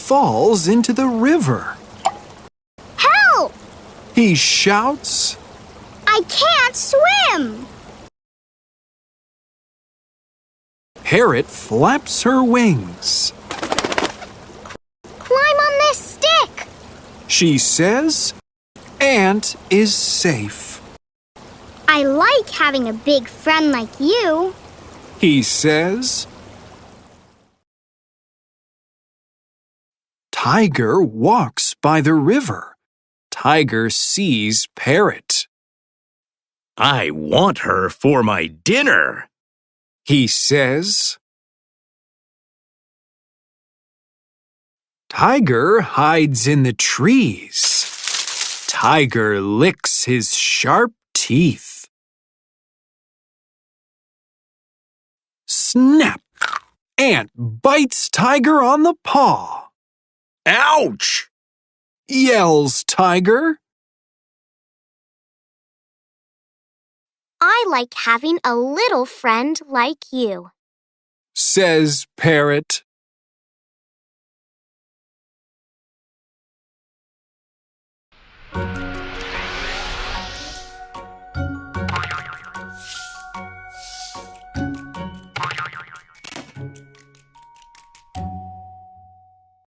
falls into the river. Help! He shouts. I can't swim! Parrot flaps her wings. Climb on this stick! She says, Ant is safe. I like having a big friend like you. He says. Tiger walks by the river. Tiger sees Parrot. I want her for my dinner, He says. Tiger hides in the trees. Tiger licks his sharp teeth. Snap! Ant bites Tiger on the paw. Ouch! Yells Tiger. I like having a little friend like you. Says Parrot.